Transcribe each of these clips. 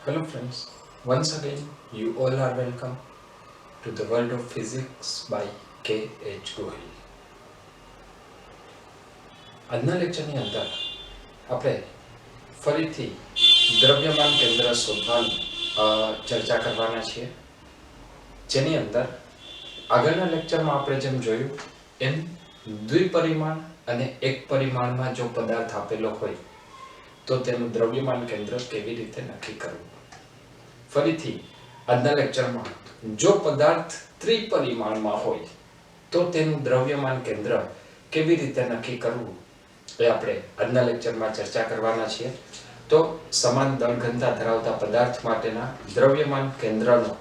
Hello friends, once again you all are welcome to the world of physics by K.H. Gohil. આજના લેક્ચરની અંદર આપણે ફરીથી દ્રવ્યમાન કેન્દ્ર શોધવાની ચર્ચા કરવાના છીએ, જેની અંદર આગળના લેક્ચરમાં આપણે જેમ જોયું એમ દ્વિપરિમાણ અને એક પરિમાણમાં જો પદાર્થ આપેલો હોય તો તેનું દ્રવ્યમાન કેન્દ્ર કેવી રીતે નક્કી કરવું. ફરીથી આજના લેક્ચરમાં જો પદાર્થ ત્રિપરિમાણમાં હોય તો તેનું દ્રવ્યમાન કેન્દ્ર કેવી રીતે નક્કી કરવું એ આપણે આજના લેક્ચરમાં ચર્ચા કરવાના છીએ. તો સમાન દળ ઘનતા ધરાવતા પદાર્થ માટેના દ્રવ્યમાન કેન્દ્રનો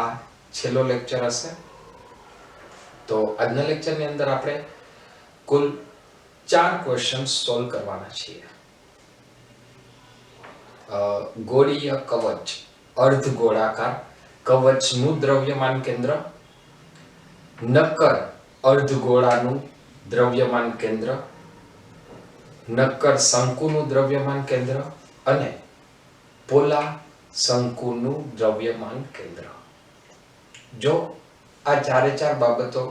આ છેલ્લો લેક્ચર હશે. તો આજના લેક્ચરની અંદર આપણે કુલ 4 ક્વેશ્ચન સોલ્વ કરવાના છીએ. ગોળીય કવચ અર્ધ ગોળાકાર કવચનું દ્રવ્યમાન કેન્દ્ર, નક્કર અર્ધગોળાનું દ્રવ્યમાન કેન્દ્ર, નક્કર શંકુનું દ્રવ્યમાન કેન્દ્ર અને પોલા શંકુનું દ્રવ્યમાન કેન્દ્ર. જો આ ચારે ચાર બાબતો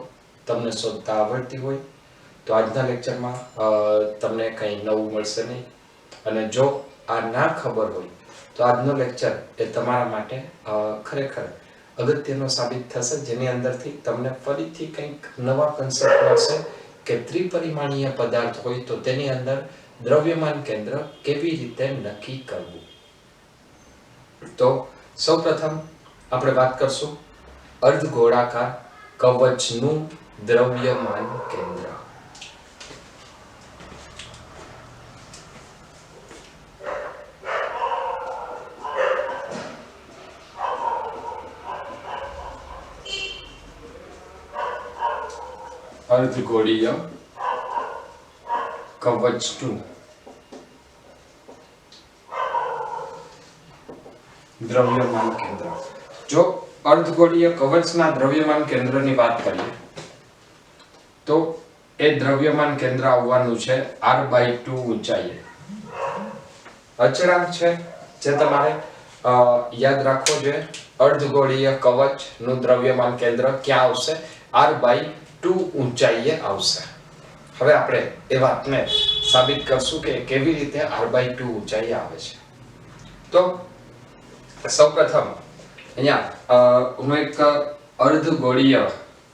તમને શોધતા આવડતી હોય તો આજના લેક્ચરમાં તમને કંઈ નવું મળશે નહીં, અને જો આ ના ખબર હોય તો આજનો લેક્ચર એ તમારા માટે ખરેખર અગત્યનો સાબિત થશે, જેની અંદરથી તમને ફરીથી કંઈક નવા કન્સેપ્ટ મળશે કે ત્રિપરિમાણીય પદાર્થ હોય તો તેની અંદર દ્રવ્યમાન કેન્દ્ર કેવી રીતે નક્કી કરવું. તો સૌપ્રથમ આપણે વાત કરશું અર્ધગોળાકાર કવચનું દ્રવ્યમાન કેન્દ્ર. અર્ધગોળીય કવચનું દ્રવ્યમાન કેન્દ્ર. જો અર્ધગોળીય કવચના દ્રવ્યમાન કેન્દ્રની વાત કરીએ તો એ દ્રવ્યમાન કેન્દ્ર આવવાનું છે r/2 ઊંચાઈએ. અચળાંક છે જે તમારે યાદ રાખવો જોઈએ. અર્ધગોળીય કવચનું દ્રવ્યમાન કેન્દ્ર ક્યાં આવશે? r/2 ઊંચાઈએ આવશે. હવે આપણે એ વાતને સાબિત કરશું કે કેવી રીતે r/2 ઊંચાઈએ આવે છે. તો સૌપ્રથમ અહીંયા હું એક અર્ધગોળીય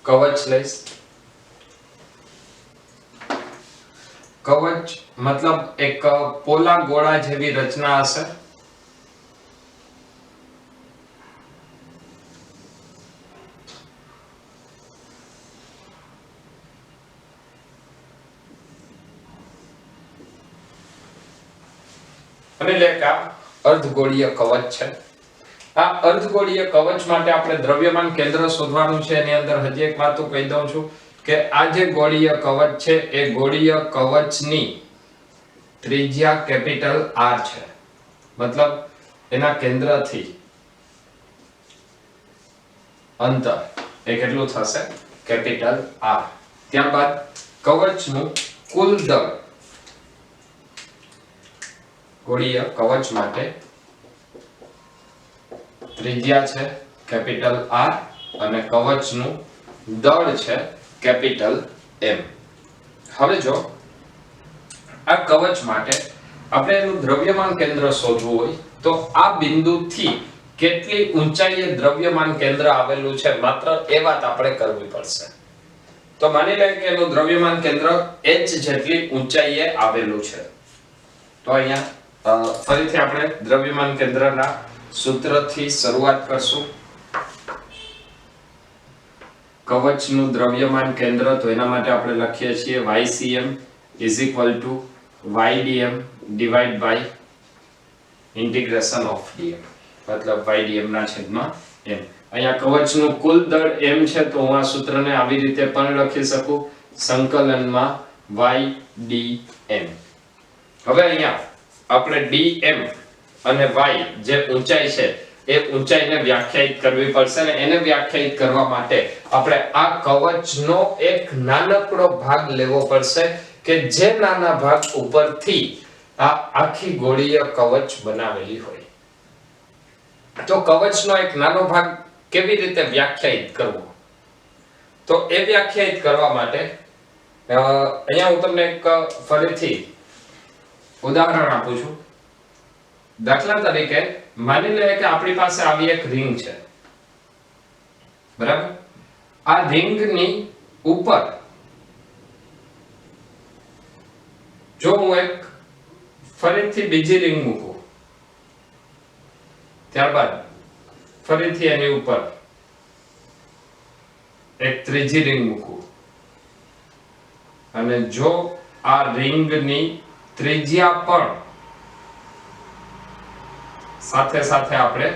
કવચ લઈશ. કવચ મતલબ એક પોલા ગોળા જેવી રચના હશે. અને લેખા અર્ધગોળીય કવચ છે. આ અર્ધગોળીય કવચ માટે આપણે દ્રવ્યમાન કેન્દ્ર શોધવાનું છે. એની અંદર હજી એક વાત કહી દઉં છું કે આ જે ગોળીય કવચ છે એ ગોળીય કવચની ત્રિજ્યા કેપિટલ R છે. મતલબ એના કેન્દ્રથી અંતર એ કેટલું થશે? Capital R. ત્યારબાદ કવચનું કુલ દળ ગોળીય કવચ માટે ત્રિજ્યા છે કેપિટલ R અને કવચનું દળ છે કેપિટલ M. હવે જો આ કવચ માટે આપણે એનું દ્રવ્યમાન કેન્દ્ર શોધવું હોય તો આ બિંદુથી કેટલી ઊંચાઈએ દ્રવ્યમાન કેન્દ્ર આવેલું છે માત્ર એ વાત આપણે કરવી પડશે. તો માની લઈએ કે એનું દ્રવ્યમાન કેન્દ્ર h જેટલી ઊંચાઈએ આવેલું છે. તો અહીંયા ફરીથી આપણે દ્રવ્યમાન કેન્દ્રના સૂત્રથી શરૂઆત કરશું. કવચનું દ્રવ્યમાન કેન્દ્ર, તો એના માટે આપણે લખીએ છીએ ycm = ydm / integration of dm, મતલબ ydm ના છેદમાં m. અહીંયા કવચનું કુલ દળ m છે તો હું આ સૂત્રને આવી રીતે પણ લખી શકું, સંકલનમાં ydm. હવે અહીંયા આપણે dm અને y જે ઊંચાઈ છે એ ઊંચાઈને વ્યાખ્યાયિત કરવી પડશે, અને એને વ્યાખ્યાયિત કરવા માટે આપણે આ કવચનો એક નાનકડો ભાગ લેવો પડશે કે જે નાના ભાગ ઉપરથી આ આખી ગોળીય કવચ બનાવેલી હોય. તો કવચનો એક નાનો ભાગ કેવી રીતે વ્યાખ્યાયિત કરવો, તો એ વ્યાખ્યાયિત કરવા માટે અહીંયા હું તમને એક ફરીથી ઉદાહરણ આપું છું. દાખલા તરીકે માની લઈએ કે આપણી પાસે આવી એક રિંગ છે, બરાબર. આ રિંગની ઉપર જો હું એક ફરીથી બીજી રિંગ મૂકું, ત્યારબાદ ફરીથી એની ઉપર એક ત્રીજી રિંગ મૂકું, અને જો આ રિંગની ત્રિજ્યા પણ સાથે સાથે આપણે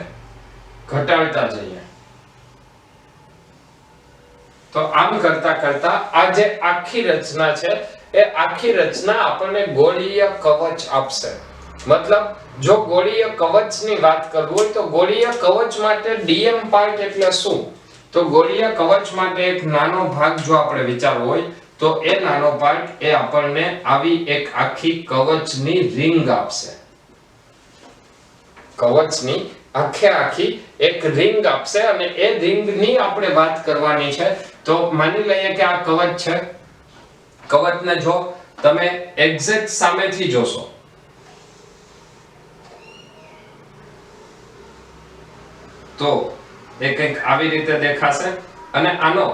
ઘટાડતા જઈએ, તો આમ કરતા કરતા આ જે આખી રચના છે એ આખી રચના આપણને ગોળીય કવચ આપશે. મતલબ જો ગોળીય કવચની વાત કરવું હોય તો ગોળીય કવચ માટે ડીએમ પાર્ટ એટલે શું, તો ગોળીય કવચ માટે એક નાનો ભાગ જો આપણે વિચારવો હોય તો એ નાનો પાર્ટ એ આપણને આવી એક આખી કવચની રિંગ આપશે. કવચની આખી એક રિંગ આપશે, અને એ રિંગની આપણે વાત કરવાની છે. તો માની લઈએ કે આ કવચ છે. કવચને જો તમે એક્ઝેક્ટ સામેથી જોશો તો એ કંઈક આવી રીતે દેખાશે, અને આનો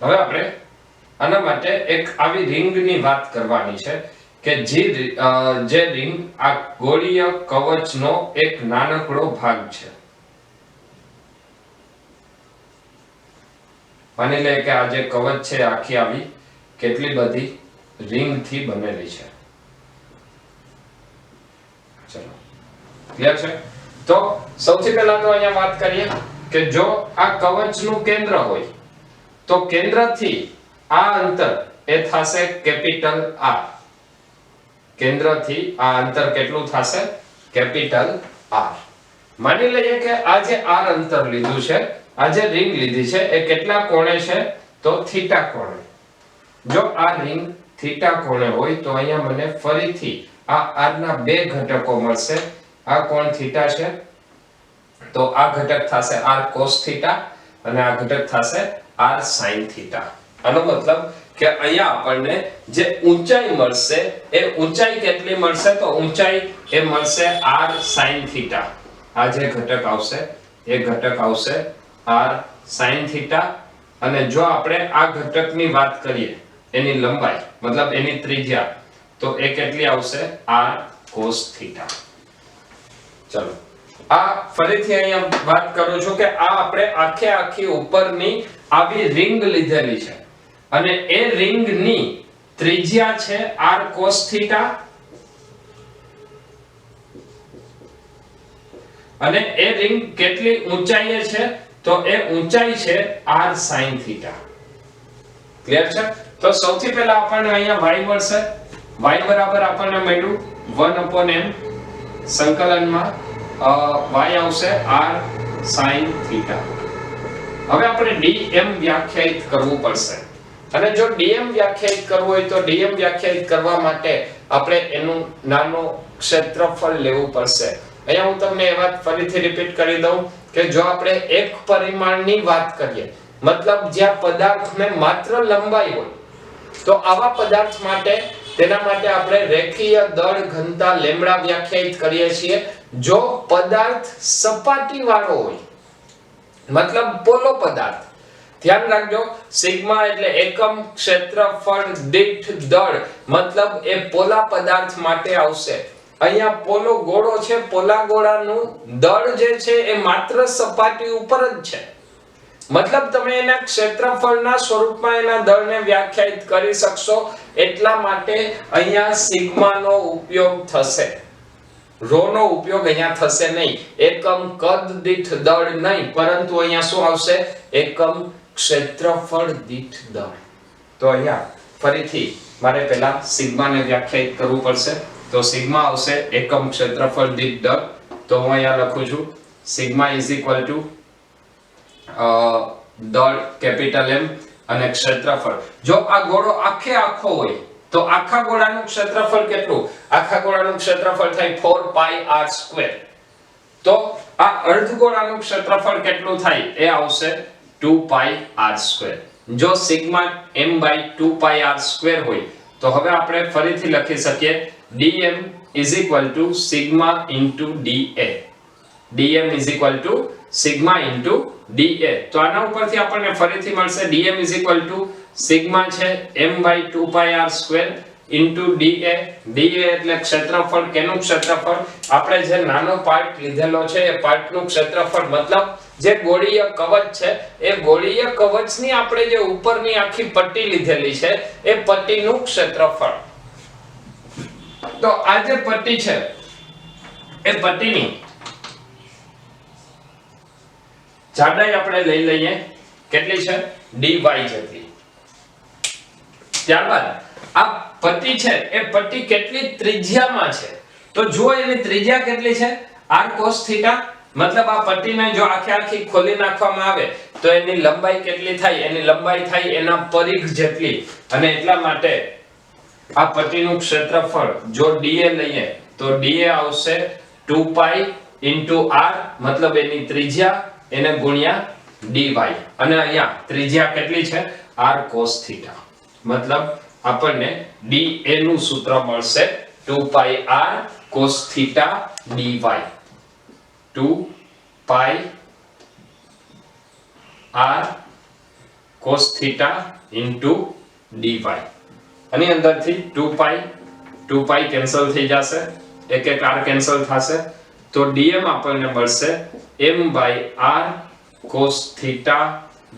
હવે આપણે આના માટે એક આવી રિંગની વાત કરવાની છે કે જે રિંગ આ ગોળીય કવચનો એક નાનકડો ભાગ છે. માની લે કે આ જે કવચ છે આખી આવી કેટલી બધી રિંગ થી બનેલી છે. ચલો ક્લિયર છે. તો સૌથી પહેલા તો અહીંયા વાત કરીએ કે જો આ કવચનું કેન્દ્ર હોય તો કેન્દ્રથી આ અંતર એ થશે કેપિટલ R. કેન્દ્રથી આ અંતર કેટલું થશે? Capital R. માની લઈએ કે આ જે R અંતર લીધું છે, આ જે રિંગ લીધી છે એ કેટલા કોણે છે? તો થીટા કોણે. જો આ રિંગ થીટા કોણે હોય તો અહીંયા મને ફરીથી આ R ના બે ઘટકો મળશે. આ કોણ થીટા છે તો આ ઘટક થશે R cos થીટા અને આ ઘટક થશે R sin થીટા. આનો મતલબ કે અહીંયા આપણને જે ઊંચાઈ મળશે એ ઊંચાઈ કેટલી મળશે? તો ઊંચાઈ એ મળશે R sin થીટા. આ જે ઘટક આવશે એ ઘટક આવશે R sin થીટા, અને જો આપણે આ ઘટકની વાત કરીએ એની લંબાઈ મતલબ એની ત્રિજ્યા તો એ કેટલી આવશે? R cos theta. ચલો આ ફરીથી અહીંયા વાત કરું છું કે આ આપણે આખી ઉપરની આવી રિંગ લીધેલી છે, અને એ રિંગની ત્રિજ્યા છે R cos થીટા, અને એ રિંગ કેટલી ઊંચાઈએ છે? તો એ ઊંચાઈ છે R sin થીટા. ક્લિયર છે? તો સૌથી પહેલા આપણને અહીંયા y મળશે. y બરાબર આપણને મળ્યું 1/m સંકલનમાં y આવશે R sin થીટા. હવે આપણે dm વ્યાખ્યાયિત કરવું પડશે, અને જો dm વ્યાખ્યાયિત કરવું હોય તો dm વ્યાખ્યાયિત કરવા માટે આપણે એનું નાનું ક્ષેત્રફળ લેવું પડશે. અહીંયા હું તમને એ વાત ફરીથી રિપીટ કરી દઉં કે જો આપણે એક પરિમાણની વાત કરીએ, મતલબ જ્યાં પદાર્થને માત્ર લંબાઈ હોય, તો આવા પદાર્થ માટે તેના માટે આપણે રેખીય દળ ઘનતા લેમ્બડા વ્યાખ્યાયિત કરીએ છીએ. જો પદાર્થ સપાટીવાળો હોય, મતલબ પોલો પદાર્થ, ધ્યાન રાખજો સિગ્મા એટલે એકમ ક્ષેત્રફળ દીઠ દળ, મતલબ એ પોલા પદાર્થ માટે આવશે. અહીંયા પોલો ગોળો છે, પોલા ગોળાનું દળ જે છે એ માત્ર સપાટી ઉપર જ છે, મતલબ તમે એના ક્ષેત્રફળના સ્વરૂપમાં એના દળને વ્યાખ્યાયિત કરી શકશો. એટલા માટે અહીંયા સિગ્માનો ઉપયોગ થશે, રો નો ઉપયોગ અહીંયા થશે નહીં. એકમ કદ દીઠ દળ નહીં, પરંતુ અહીંયા શું આવશે? એકમ ક્ષેત્રફળ દીઠ દળ. તો અહીંયા ફરીથી મારે પહેલા સિગ્માને વ્યાખ્યાયિત કરવું પડશે. તો સિગ્મા આવશે એકમ ક્ષેત્રફળ દીઠ દળ. તો હું અહીંયા લખું છું સિગ્મા ઇઝ ઇક્વલ ટુ દળ કેપિટલ M અને ક્ષેત્રફળ જો આ ગોળો આખે આખો હોય તો આખા ગોળાનું ક્ષેત્રફળ કેટલું? આખા ગોળાનું ક્ષેત્રફળ થાય 4πr². તો આ અર્ધગોળાનું ક્ષેત્રફળ કેટલું થાય? એ આવશે 2πr². જો સિગ્મા m/2πr² હોય તો હવે આપણે ફરીથી લખી શકીએ dm = sigma * da. dm = sigma * da. તો આના ઉપરથી આપણને ફરીથી મળશે dm = સિગ્મા છે m/2πr² da. da એટલે ક્ષેત્રફળ. કેનું ક્ષેત્રફળ? આપણે જે નાનો પાર્ટ લીધેલો છે એ પાર્ટનું ક્ષેત્રફળ, મતલબ જે ગોળીય કવચ છે એ ગોળીય કવચની આપણે જે ઉપરની આખી પટ્ટી લીધેલી છે એ પટ્ટીનું ક્ષેત્રફળ. તો આ જે પટ્ટી છે એ પટ્ટીની જાડાઈ આપણે લઈ લઈએ કેટલી છે? dy જેટલી. ત્યારબાદ આ પટ્ટી છે એ પટ્ટી કેટલી ત્રિજ્યામાં છે? તો જો એની ત્રિજ્યા કેટલી છે? r cos θ. મતલબ આ પટ્ટીને જો આખે આખી ખોલી નાખવામાં આવે તો એની લંબાઈ કેટલી થાય? એની લંબાઈ થાય એના પરિઘ જેટલી. અને એટલા માટે આ પટ્ટીનું ક્ષેત્રફળ જો dA લઈએ તો dA આવશે 2π * r, મતલબ એની ત્રિજ્યા એને ગુણ્યા dy. અને અહીંયા ત્રિજ્યા કેટલી છે? r cos θ. મતલબ આપણને dA નું સૂત્ર મળશે 2πr cos θ dy. 2πr cos θ dy. આની અંદરથી 2π કેન્સલ થઈ જશે, એક એક r કેન્સલ થશે, તો dm આપણને મળશે m/r cos θ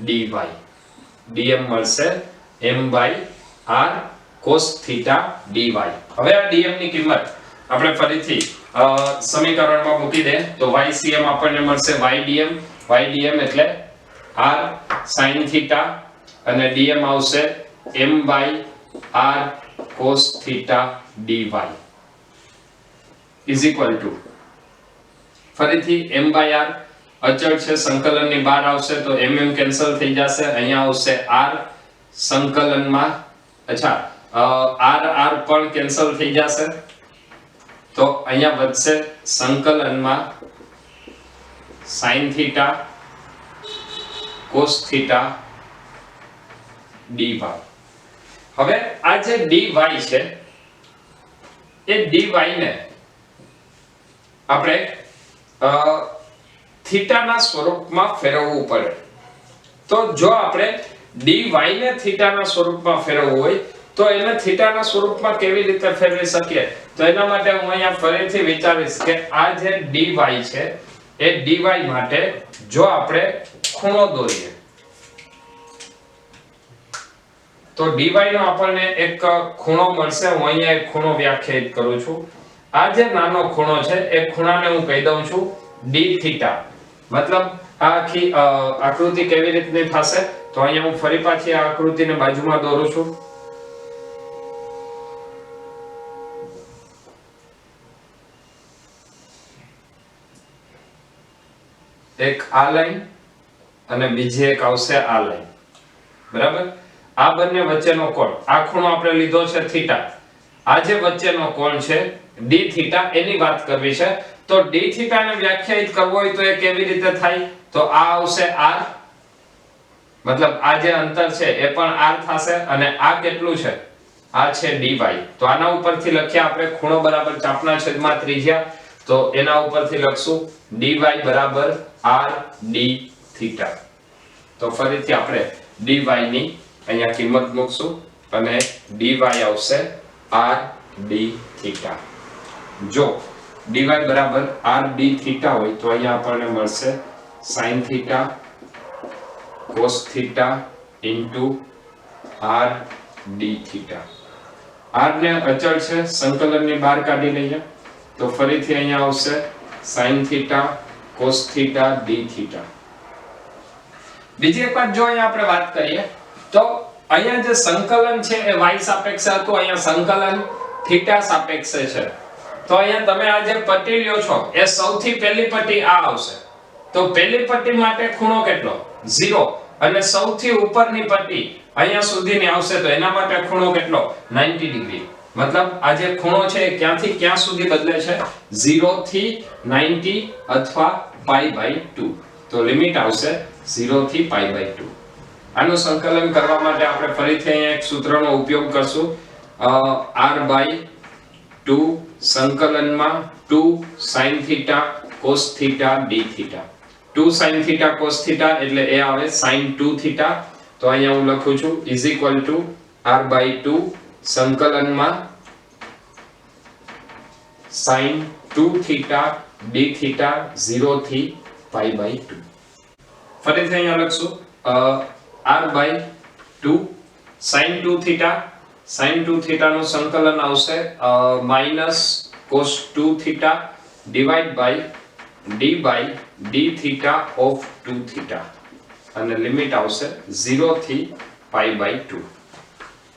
dy. dm મળશે m/r cos θ dy. હવે આ dm ની કિંમત આપણે ફરીથી સમીકરણમાં મૂકી દે તો ycm આપણને મળશે ydm. ydm એટલે r sin θ અને dm આવશે m/r cos θ dy = ફરીથી m/r અચળ છે, સંકલનની બહાર આવશે તો mm કેન્સલ થઈ જશે, અહીંયા આવશે r સંકલનમાં. અચ્છા, r પણ કેન્સલ થઈ જશે તો અહીંયા વધશે સંકલનમાં sin θ cos θ dy. હવે આ જે dy છે એ dy ને આપણે થીટાના સ્વરૂપમાં ફેરવવું પડે. તો જો આપણે dy ને થીટાના સ્વરૂપમાં ફેરવવું હોય તો એને થીટાના સ્વરૂપમાં કેવી રીતે ફેરવી શકીએ? તો એના માટે હું અહીંયા ફરીથી વિચારીશ કે આ જે dy છે એ dy માટે જો આપણે ખૂણો દોરીએ તો dy નો આપણને એક ખૂણો મળશે. હું અહીંયા એક ખૂણો વ્યાખ્યાયિત કરું છું. આ જે નાનો ખૂણો છે એ ખૂણાને હું કહી દઉં છું dθ. મતલબ આ આખી આકૃતિ કેવી રીતની થશે? તો અહીંયા હું ફરી પાછી આ આકૃતિને બાજુમાં દોરું છું. એક આ લાઈન અને બીજી એક આવશે આ લાઈન, બરાબર? આ બંને વચ્ચેનો કોણ, આ ખૂણો આપણે લીધો છે થીટા. આ જે વચ્ચેનો કોણ છે dθ એની વાત કરવી છે. તો dθ ને વ્યાખ્યાયિત કરવો હોય તો એ કેવી રીતે થાય? તો આ આવશે r, મતલબ આ જે અંતર છે એ પણ r થશે અને આ કેટલું છે? આ છે dy. તો આના ઉપરથી લખ્યા આપણે ખૂણો બરાબર ચાપના છેદમાં ત્રિજ્યા, તો એના ઉપરથી લખશું dy બરાબર r dθ. તો ફરીથી આપણે dy ની અહીંયા કિંમત મૂકશું અને dy આવશે r dθ. જો dy બરાબર r dθ હોય તો અહીંયા આપણને મળશે sin θ cos θ r dθ. r ને અચળ છે, સંકલનની બહાર કાઢી લઈએ તો ફરીથી અહીંયા આવશે sin θ cos θ dθ. બીજી એક વાત જો અહીંયા આપણે વાત કરીએ તો અહીંયા જે સંકલન છે એ y સાપેક્ષે હતું, અહીંયા સંકલન થીટા સાપેક્ષે છે. તો અહીંયા તમે આ જે પટ્ટી લ્યો છો એ સૌથી પહેલી પટ્ટી આ આવશે. તો પહેલી પટ્ટી માટે ખૂણો કેટલો? 0. અને સૌથી ઉપરની પટ્ટી અહીંયા સુધીની આવશે તો એના માટે ખૂણો કેટલો 90 ડિગ્રી. મતલબ આ જે ખૂણો છે એ ક્યાંથી ક્યાં સુધી બદલે છે 0 થી 90 અથવા π/2. તો લિમિટ આવશે 0 થી π/2. આનું સંકલન કરવા માટે આપણે ફરીથી અહીંયા એક સૂત્રનો ઉપયોગ કરશું r/2 સંકલનમાં 2 sin θ cos θ d θ. 2 sin θ cos θ એટલે એ આવે sin 2θ. તો અહીંયા હું લખું છું r/2 સંકલનમાં sin 2θ dθ 0 થી π/2. ફરીથી અહીંયા લખશું r/2 sin 2θ નું સંકલન આવશે -cos 2θ divide by d/dθ of 2θ અને લિમિટ આવશે 0 થી π/2.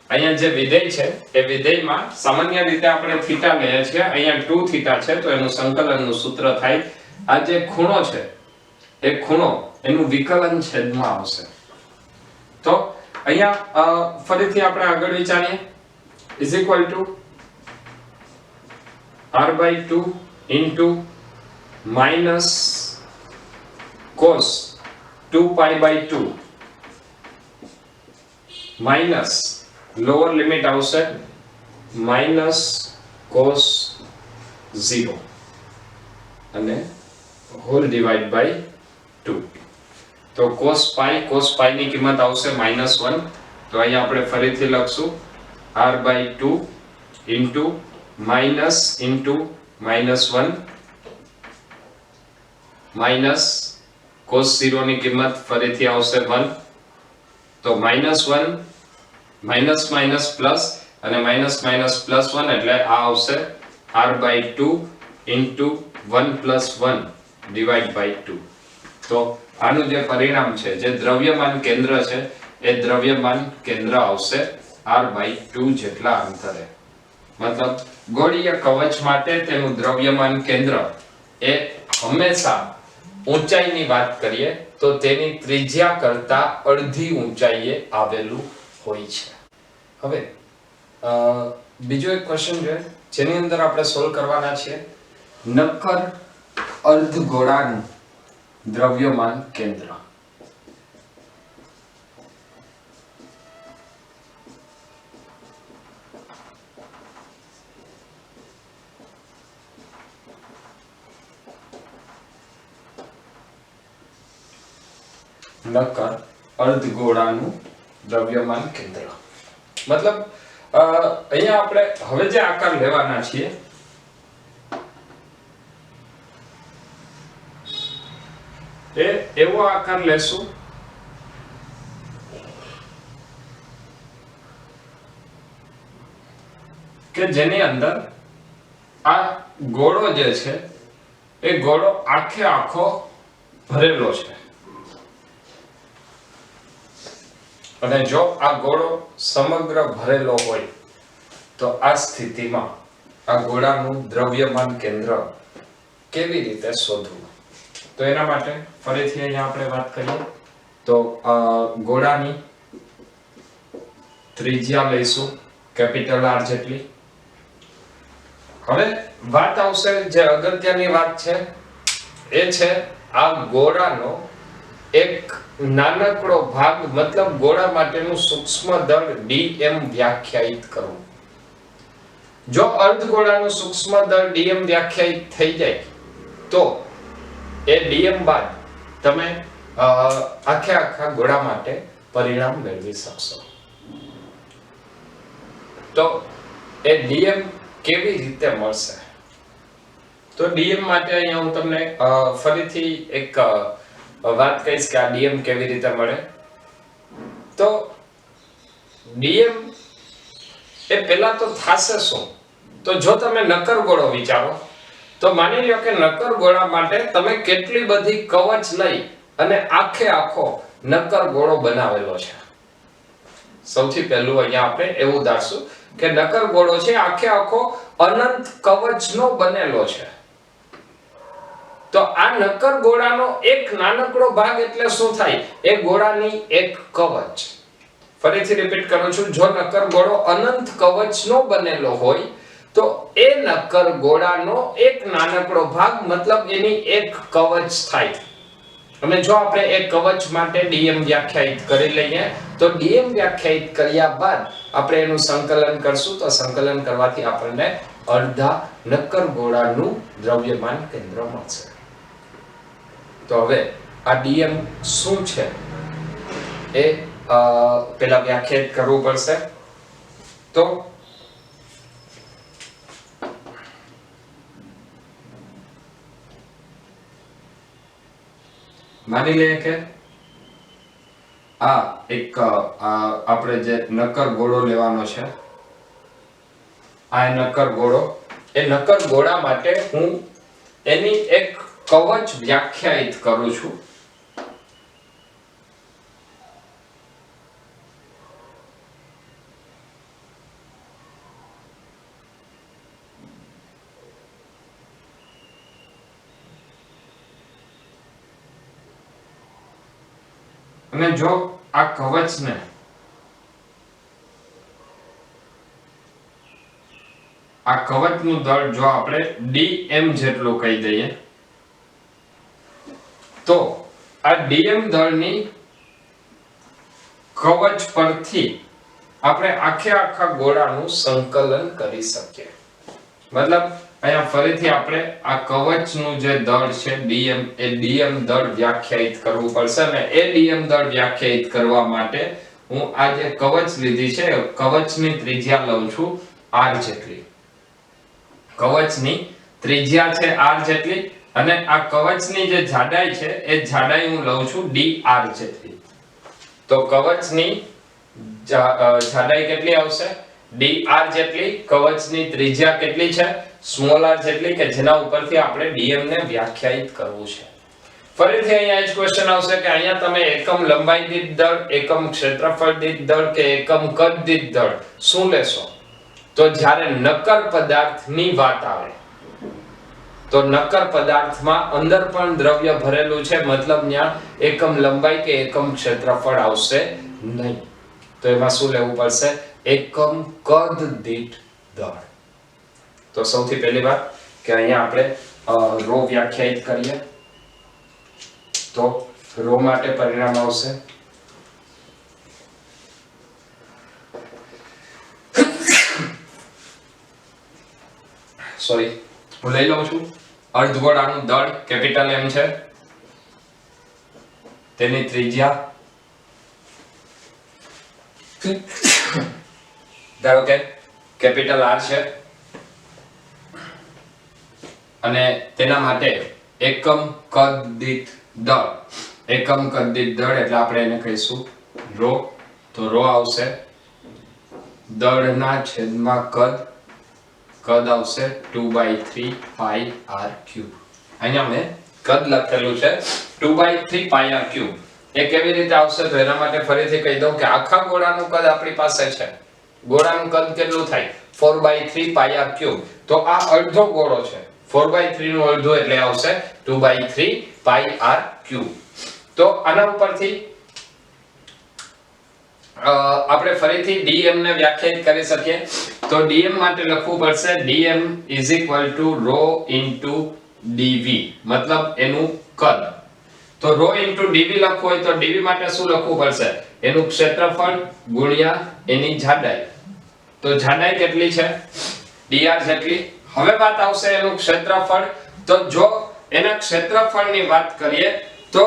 અહીંયા જે વિધેય છે એ વિધેયમાં સામાન્ય રીતે આપણે θ લઈએ છીએ, અહીંયા 2θ છે તો એનું સંકલનનું સૂત્ર થાય આ જે ખૂણો છે એ ખૂણો એનું વિકલન છેદમાં આવશે. તો અહીંયા ફરીથી આપણે આગળ વિચારીએ r/2 into minus cos 2π/2 minus lower limit આવશે minus cos 0 અને whole divide by 2. તો cos π ની કિંમત આવશે -1. તો અહીંયા આપણે ફરીથી લખશું r/2 into -1 minus cos 0 ની કિંમત ફરીથી આવશે 1. તો -1 માઇનસ માઇનસ પ્લસ અને માઇનસ માઇનસ પ્લસ 1 એટલે આ આવશે r/2 into 1 plus 1 divide by 2. તો આનું જે પરિણામ છે જે દ્રવ્યમાન કેન્દ્ર છે એ દ્રવ્યમાન કેન્દ્ર આવશે r/2 જેટલા અંતરે. મતલબ ગોળીય કવચ માટે તેનું દ્રવ્યમાન કેન્દ્ર એ હંમેશા ઊંચાઈની વાત કરીએ તો તેની ત્રિજ્યા કરતા અડધી ઊંચાઈએ આવેલું હોય છે. હવે બીજો એક ક્વેશ્ચન છે જેની અંદર આપણે સોલ્વ કરવાના છીએ નક્કર અર્ધગોળાનું દ્રવ્યમાન કેન્દ્ર. નક્કર અર્ધગોળાનું દ્રવ્યમાન કેન્દ્ર મતલબ અહીંયા આપણે હવે જે આકાર લેવાના છીએ એ એવો આકાર લેશું કે જેની અંદર આ ગોળો જે છે એ ગોળો આખે આખો ભરેલો છે અને જો આ ગોળો સમગ્ર ભરેલો હોય તો આ સ્થિતિમાં આ ગોળાનું દ્રવ્યમાન કેન્દ્ર કેવી રીતે શોધવું. તો એના માટે ફરીથી અહીંયા આપણે વાત કરીએ તો ગોળાની ત્રિજ્યા લઈશું કેપિટલ R જેટલી. હવે વાત આવશે જે અગત્યની વાત છે એ છે આ ગોળાનો એક નાનકડો ભાગ મતલબ ગોળા માટેનું સૂક્ષ્મ દળ dm વ્યાખ્યાયિત કરવું. જો અર્ધગોળાનું સૂક્ષ્મ દળ dm વ્યાખ્યાયિત થઈ જાય તો એ dm બાદ તમે આખે આખા ગોળા માટે પરિણામ મેળવી શકશો. તો એ dm કેવી રીતે મળશે તો dm માટે અહીંયા હું તમને ફરીથી એક વાત કહીશ કે આ dm કેવી રીતે મળે. તો dm એ પહેલા તો થાશે શું તો જો તમે નક્કર ગોળો વિચારો તો માની લો કે નક્કર ગોળા માટે તમે કેટલી બધી કવચ લઈ અને આખે આખો નક્કર ગોળો બનાવેલો છે. સૌથી પહેલું અહીંયા આપણે એવું ધારશું કે નક્કર ગોળો છે આખે આખો અનંત કવચનો બનેલો છે. તો આ નક્કર ગોળાનો એક નાનકડો ભાગ એટલે શું થાય? એ ગોળાની એક કવચ. ફરીથી રિપીટ કરું છું, જો નક્કર ગોળો અનંત કવચનો બનેલો હોય તો એ નક્કર ગોળાનો એક નાનકડો ભાગ મતલબ એની એક કવચ થાય. અને જો આપણે એક કવચ માટે dm વ્યાખ્યાયિત કરી લઈએ તો dm વ્યાખ્યાયિત કર્યા બાદ આપણે એનું સંકલન કરશું તો સંકલન કરવાથી આપણને અડધા નક્કર ગોળાનું દ્રવ્યમાન કેન્દ્ર મળશે. તો હવે આ dm શું છે એ પેલા વ્યાખ્યાયિત કરવું પડશે. તો માની લઈએ કે આ એક આપણે જે નક્કર ગોળો લેવાનો છે, આ નક્કર ગોળો, એ નક્કર ગોળા માટે હું એની એક કવચ વ્યાખ્યાયિત કરું છું. અને જો આ કવચને આ કવચનું દળ જો આપણે dm જેટલું કહી દઈએ તો આ dm દળની કવચ પરથી આપણે આખા ગોળાનું સંકલન કરી શકીએ. મતલબ અહીંયા ફરીથી આપણે આ કવચનું જે દળ છે dm, એ dm દળ વ્યાખ્યાયિત કરવું પડશે. અને એ dm દળ વ્યાખ્યાયિત કરવા માટે હું આ જે કવચ લીધી છે, કવચની ત્રિજ્યા લઉં છું r જેટલી. કવચની ત્રિજ્યા છે r જેટલી અને આ કવચની જે જાડાઈ છે એ જાડાઈ હું લઉં છું dr જેટલી. તો કવચની જાડાઈ કેટલી આવશે? dr જેટલી. કવચની ત્રિજ્યા કેટલી છે? સ્મોલ r જેટલી, કે જેના ઉપરથી આપણે dm ને વ્યાખ્યાયિત કરવું છે. ફરીથી અહીંયા જ ક્વેશ્ચન આવશે કે અહીંયા તમે એકમ લંબાઈ દીઠ દળ, એકમ ક્ષેત્રફળ દીઠ દળ કે એકમ કદ દીઠ દળ શું લેશો? તો જ્યારે નક્કર પદાર્થની વાત આવે તો નક્કર પદાર્થમાં અંદર પણ દ્રવ્ય ભરેલું છે, મતલબ ત્યાં એકમ લંબાઈ કે એકમ ક્ષેત્રફળ આવશે નહીં. તો એમાં શું લેવું પડશે? એકમ કદ દીઠ દળ. તો સૌથી પહેલી વાત કે અહીંયા આપણે રો વ્યાખ્યાયિત કરીએ તો રો માટે પરિણામ આવશે હું લઈ લઉં છું અર્ધગોળાનું દળ કેપિટલ M છે, તેની ત્રિજ્યા ધારો કે કેપિટલ R છે અને તેના માટે એકમ કદ દીઠ દળ, એકમ કદ દીઠ દળ એટલે આપણે એને કહીશું રો. તો રો આવશે દળના છેદમાં કદ, કદ આવશે 2/3 પાઈ r ક્યુબ. અહીંયા મેં કદ લખેલું છે 2/3 પાઈ r ક્યુબ. એ કેવી રીતે આવશે તો એના માટે ફરીથી કહી દઉં કે આખા ગોળાનું કદ આપણી પાસે છે. ગોળાનું કદ કેટલું થાય? 4/3 પાઈ r ક્યુબ. તો આ અડધો ગોળો છે, 4/3 નું અડધું એટલે આવશે 2/3 પાઈ r ક્યુબ. તો આના ઉપરથી આપણે ફરીથી dm ને વ્યાખ્યાયિત કરી શકીએ. તો dm માટે લખવું પડશે dm = ρ * dv, મતલબ એનું કદ. તો ρ * dv લખવું હોય તો dv માટે શું લખવું પડશે? એનું ક્ષેત્રફળ ગુણ્યા એની જાડાઈ. તો જાડાઈ કેટલી છે? dr જેટલી. હવે વાત આવશે એનું ક્ષેત્રફળ. તો જો એના ક્ષેત્રફળની વાત કરીએ તો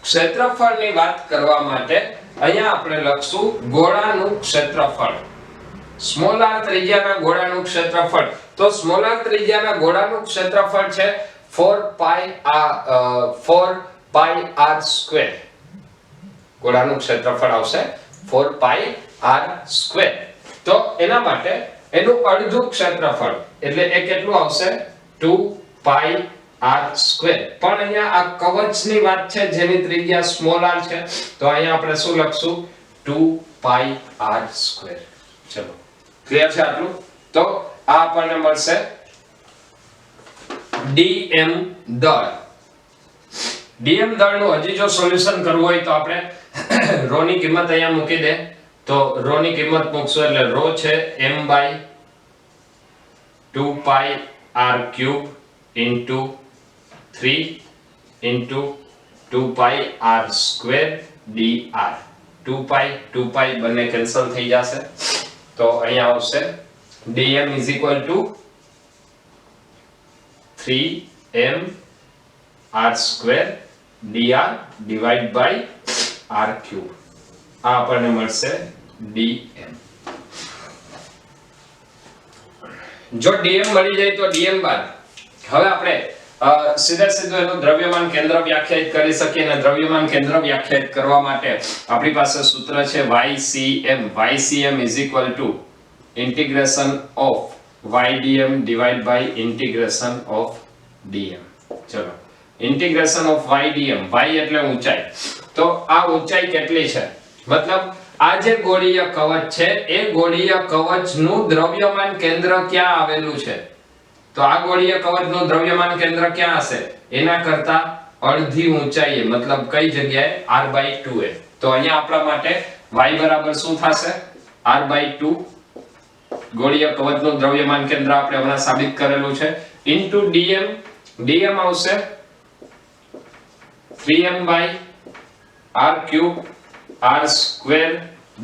ક્ષેત્રફળની વાત કરવા માટે અહીંયા આપણે લખશું ગોળાનું ક્ષેત્રફળ. સ્મોલ r ત્રિજ્યાના ગોળાનું ક્ષેત્રફળ. તો સ્મોલ r ત્રિજ્યાના ગોળાનું ક્ષેત્રફળ છે 4 પાઈ r સ્ક્વેર. ગોળાનું ક્ષેત્રફળ આવશે 4 પાઈ r સ્ક્વેર. તો એના માટે એનું અડધું ક્ષેત્રફળ એટલે એ કેટલું આવશે? 2 પાઈ r સ્ક્વેર. પણ અહીંયા આ કવચની વાત છે જેની ત્રિજ્યા સ્મોલ r છે, તો અહીંયા આપણે શું લખશું? 2 પાઈ r સ્ક્વેર. ચલો ક્લિયર છે આટલું? તો આ આપણને મળશે dm દળ. dm દળનું હજી જો સોલ્યુશન કરવું હોય તો આપણે રો ની કિંમત અહીંયા મૂકી દે, તો રો ની કિંમત મૂકશો એટલે રો છે m by 2 pi r cube into 3 into 2 pi r square dr. 2 pi બંને કેન્સલ થઈ જશે, તો અહીંયા આવશે dm is equal to 3m r square dr divide by r cube. આ આપણને મળશે dm. જો dm મળી જાય તો dm બાર હવે આપણે સીધું એનું દ્રવ્યમાન કેન્દ્ર વ્યાખ્યાયિત કરી શકીએ, અને દ્રવ્યમાન કેન્દ્ર વ્યાખ્યાયિત કરવા માટે આપણી પાસે સૂત્ર છે YCM. YCM is equal to integration of ydm divided by integration of dm. ચલો integration of ydm, y એટલે ઊંચાઈ, તો આ ઊંચાઈ કેટલી છે, મતલબ આ જે ગોળીય કવચ છે એ ગોળીય કવચનું દ્રવ્યમાન કેન્દ્ર ક્યાં આવેલું છે, તો આ ગોળીય કવચનું દ્રવ્યમાન કેન્દ્ર ક્યાં હશે, એના કરતા અડધી ઊંચાઈએ, મતલબ કઈ જગ્યાએ r/2 એ. તો અહીંયા આપણા માટે y બરાબર શું થશે, r/2 ગોળીય કવચનું દ્રવ્યમાન કેન્દ્ર આપણે હમણાં સાબિત કરેલું છે, ઇન્ટુ dm. dm આવશે 3m by r cube r square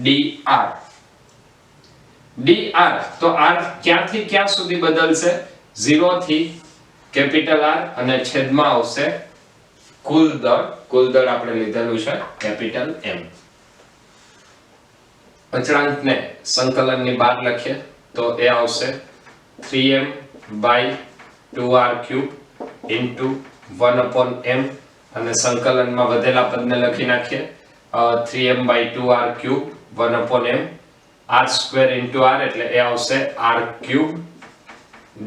dr. dr તો r ક્યાંથી ક્યાં સુધી બદલશે, 0 થી કેપિટલ R અને છેદમાં આવશે કુલ દળ આપણે લીધેલું છે કેપિટલ M. અચળાંકને સંકલનની બહાર લખીએ તો એ આવશે 3m by 2r cube into 1/m, અને સંકલનમાં વધેલા પદને લખી નાખીએ 3m by 2r cube 1/m r square into r એટલે એ આવશે r cube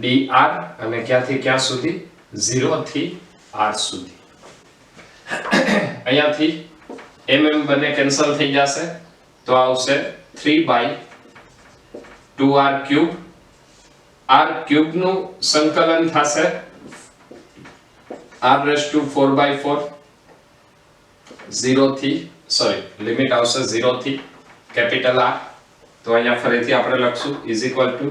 dr, અને ક્યાંથી ક્યાં સુધી, 0 થી r સુધી. અહીંયાથી mm બંને કેન્સલ થઈ જશે, તો આવશે 3 by 2r cube. r cube નું સંકલન થશે r raised to 4/4, 0 થી લિમિટ આવશે 0 થી કેપિટલ R, તો અહીંયા ફરીથી આપણે લખશું is equal to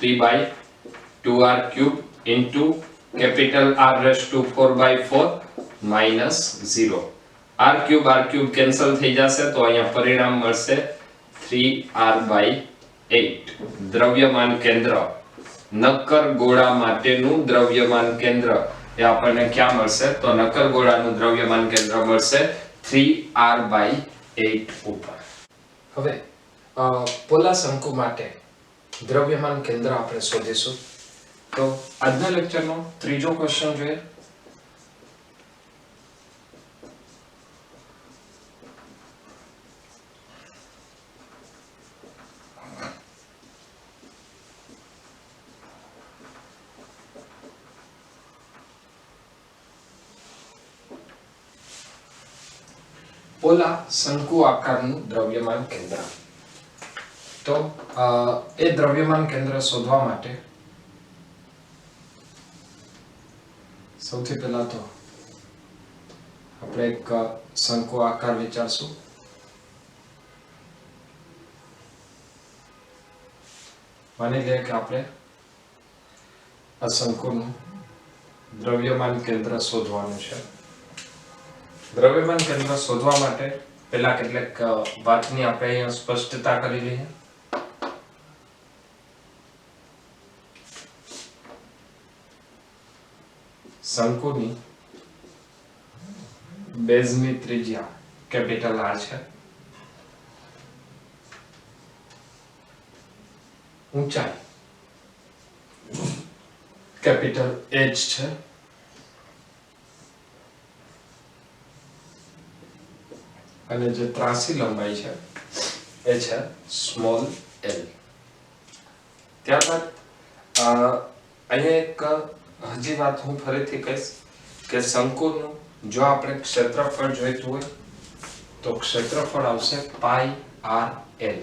3 by 2r cube into capital R raised to 4/4 minus 0. r cube cancel થઈ જશે, તો અહીંયા પરિણામ મળશે 3r/8. દ્રવ્યમાન કેન્દ્ર, નક્કર ગોળા માટેનું દ્રવ્યમાન કેન્દ્ર એ આપણને ક્યાં મળશે, તો નક્કર ગોળાનું દ્રવ્યમાન કેન્દ્ર મળશે 3r/8 ઉપર. હવે પોલા શંકુ માટે દ્રવ્યમાન કેન્દ્ર આપણે શોધીશું. તો આજના લેક્ચરનો ત્રીજો ક્વેશ્ચન જોઈએ. પોલા શંકુ આકારનું દ્રવ્યમાન કેન્દ્ર. તો એ દ્રવ્યમાન કેન્દ્ર શોધવા માટે સૌથી પહેલા તો આપણે એક શંકુ આકાર વિચારશું. માની લઈએ કે આપણે આ શંકુનું દ્રવ્યમાન કેન્દ્ર શોધવાનું છે. દ્રવ્યમાન કેન્દ્ર શોધવા માટે પહેલા કેટલીક વાતની આપણે અહીંયા સ્પષ્ટતા કરી લઈએ. શંકુની બેઝની ત્રિજ્યા કેપિટલ R છે, ઊંચાઈ કેપિટલ H છે, અને જે ત્રાસી લંબાઈ છે એ છે સ્મોલ l. ત્યારબાદ અહીંયા એક હજી વાત હું ફરીથી કહીશ કે શંકુનું જો આપણે ક્ષેત્રફળ જોઈતું હોય તો ક્ષેત્રફળ આવશે પાઈ r l.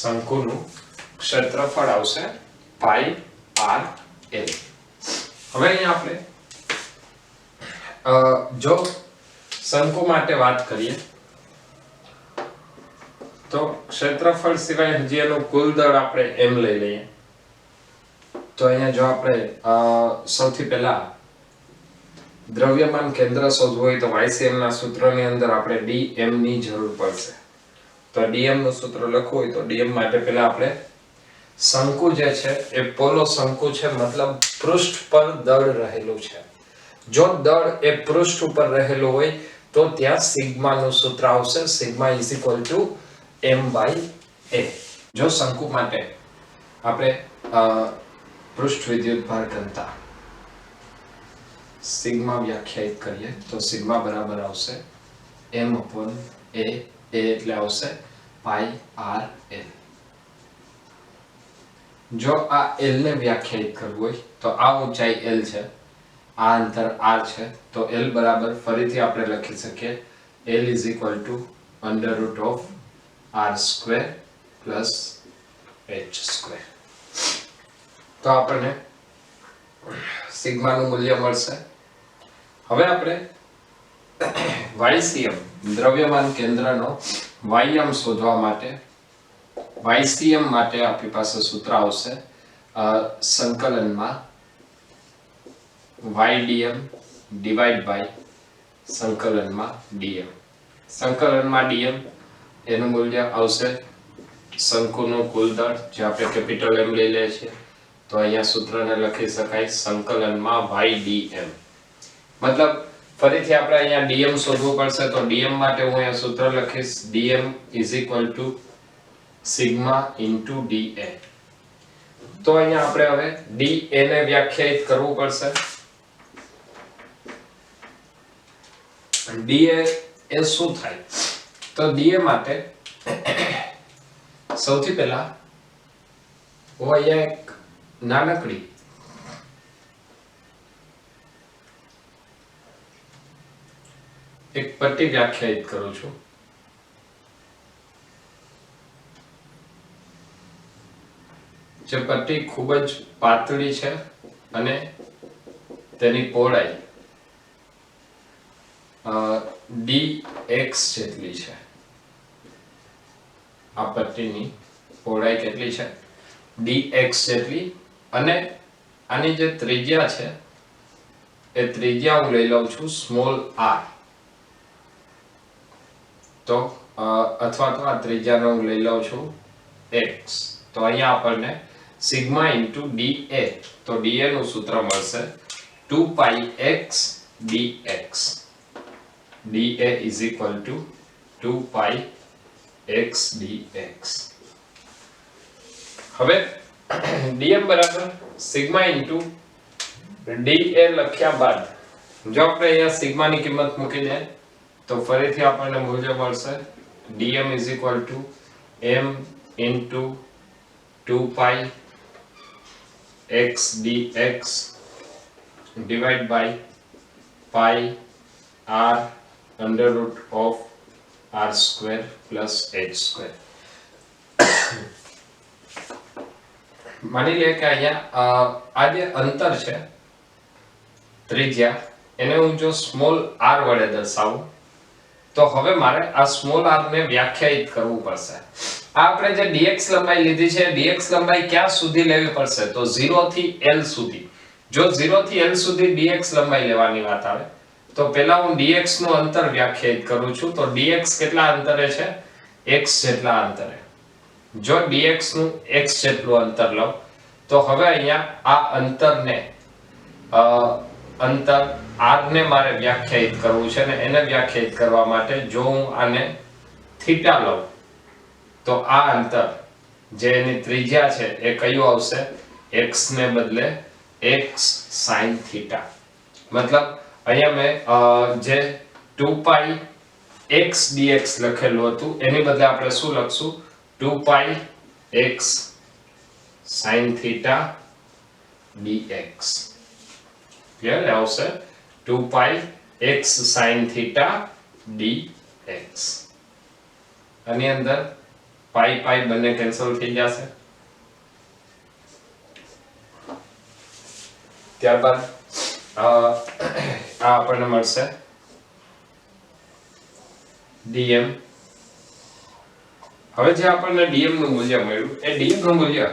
શંકુનું ક્ષેત્રફળ આવશે પાઈ આર એલ. હવે અહીંયા આપણે જો શંકુ માટે વાત કરીએ તો ક્ષેત્રફળ સિવાય હજી એનું કુલ દળ આપણે એમ લઈ લઈએ. તો અહીંયા જો આપણે સૌથી પહેલા દ્રવ્યમાન કેન્દ્ર શોધવું હોય તો YCM ના સૂત્રની અંદર આપણે dm ની જરૂર પડશે. તો dm નું સૂત્ર લખવું હોય તો dm માટે પહેલા આપણે શંકુ જે છે એ પોલો શંકુ છે, મતલબ પૃષ્ઠ પર દળ રહેલું છે. જો દળ એ પૃષ્ઠ ઉપર રહેલું હોય તો ત્યાં સિગ્મા નું સૂત્ર આવશે, સિગ્મા m/a. જો શંકુ માટે આપણે પૃષ્ઠ વિદ્યુતભાર ઘનતા સિગ્મા વ્યાખ્યાયિત કરીએ તો સિગ્મા બરાબર આવશે m/a. એટલે આવશે પાઈ આર એલ. જો આ l ને વ્યાખ્યાયિત કરવું હોય તો આ ઊંચાઈ l છે, આ અંતર r છે, તો l બરાબર ફરીથી આપણે લખી શકીએ l = √r² + h². તો આપણને સિગ્મા નું મૂલ્ય મળશે. હવે આપણે YCM દ્રવ્યમાન કેન્દ્રનો વાયમ શોધવા માટે YCM માટે આપણી પાસે સૂત્ર આવશે સંકલનમાં ydm / સંકલનમાં dm. સંકલનમાં dm એનું મૂલ્ય આવશે શંકુનું કુલ દળ, જે આપણે કેપિટલ M લઈ લઈએ છીએ. તો અહીંયા સૂત્રને લખી શકાય સંકલનમાં ydm. મતલબ ફરીથી આપણે અહીંયા dm શોધવું પડશે. તો dm માટે હું અહીંયા સૂત્ર લખીશ dm = સિગ્મા * da. તો અહીંયા આપણે હવે da ને વ્યાખ્યાયિત કરવું પડશે. da એ શું થાય? તો da માટે સૌથી પહેલા હું અહીંયા એક નાનકડી એક પટ્ટી વ્યાખ્યાયિત કરું છું. જે પટ્ટી ખૂબ જ પાતળી છે અને તેની પહોળાઈ dx જેટલી છે. આ પટ્ટીની પહોળાઈ કેટલી છે? dx જેટલી. અને આની જે ત્રિજ્યા છે એ ત્રિજ્યા હું લઈ લઉં છું સ્મોલ r. તો અથવા તો આ ત્રિજ્યાનો હું લઈ લઉં છું x. તો અહીંયા આપણને સિગ્મા * da. તો da નું સૂત્ર મળશે 2πx dx. da = 2πx dx. હવે dm બરાબર સિગ્મા * da લખ્યા બાદ જો આપણે અહીંયા સિગ્મા ની કિંમત મૂકી દઈએ તો ફરીથી આપણને મૂલ્ય મળશે dm = m * 2πx dx divided by pi r √r² + h². માની લે કે અહીંયા આ જે અંતર છે ત્રિજ્યા, એને હું જો સ્મોલ r વડે દર્શાવું તો હવે મારે આ સ્મોલ r ને વ્યાખ્યાયિત કરવું પડશે. આ આપણે જે dx લંબાઈ લીધી છે, dx લંબાઈ ક્યાં સુધી લેવી પડશે? તો 0 થી l સુધી. જો 0 થી l સુધી dx લંબાઈ લેવાની વાત આવે તો પહેલા હું dx નું અંતર વ્યાખ્યાયિત કરું છું. તો dx કેટલા અંતરે છે? x જેટલા અંતરે. જો dx નું x જેટલું અંતર લઉં તો હવે અહીંયા આ અંતરને અંતર r ને મારે વ્યાખ્યાયિત કરવું છે ને એને વ્યાખ્યાયિત કરવા માટે જો હું આને થીટા લઉં તો આ અંતર જે એની ત્રિજ્યા છે એ કયું આવશે? x ને બદલે x sin θ. મતલબ અહીંયા મેં જે 2πx dx લખેલું હતું એની બદલે આપણે શું લખશું? 2πx sin θ dx. ક્લિયર આવશે? 2πx sin θ dx. આની અંદર પાઈ પાઈ બંને કેન્સલ થઈ જશે. ત્યારબાદ આ આપણને મળશે dm. હવે જે આપણને dm નું મૂલ્ય મળ્યું એ dm નું મૂલ્ય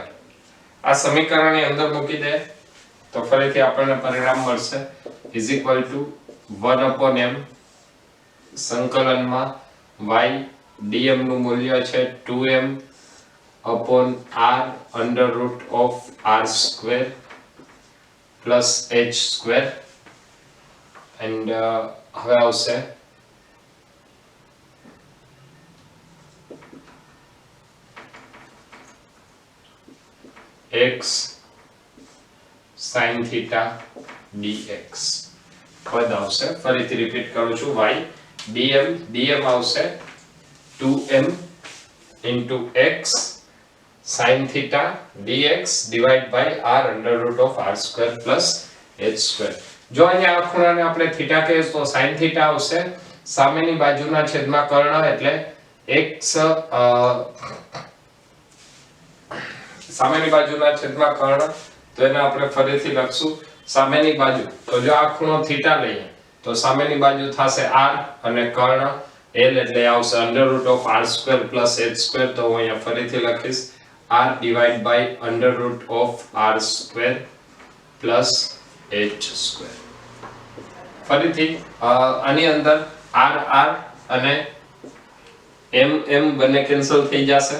આ સમીકરણની અંદર મૂકી દે તો ફરીથી આપણને પરિણામ મળશે is equal to 1/m સંકલનમાં y dm નું મૂલ્ય છે 2m upon r under root of r square plus h square and હવે આવશે x sin theta dx પદ આવશે. ફરીથી રિપીટ કરું છું y dm આવશે 2m into x sin theta dx divided by r under root of r square plus h square. જો અહીંયા આ ખૂણાને આપણે થીટા કહીએ તો sin theta આવશે સામેની બાજુના છેદમાં કર્ણ એટલે x સામેની બાજુના છેદમાં કર્ણ તો એને આપણે ફરીથી લખશું સામેની બાજુ. તો જો આ ખૂણો થીટા લઈએ તો સામેની બાજુ થશે r અને કર્ણ l એટલે આવશે under root of r square plus h square. તો હું અહીંયા ફરીથી લખીશ r divided by under root of r square plus h square. ફરીથી આની અંદર r અને m બંને કેન્સલ થઈ જશે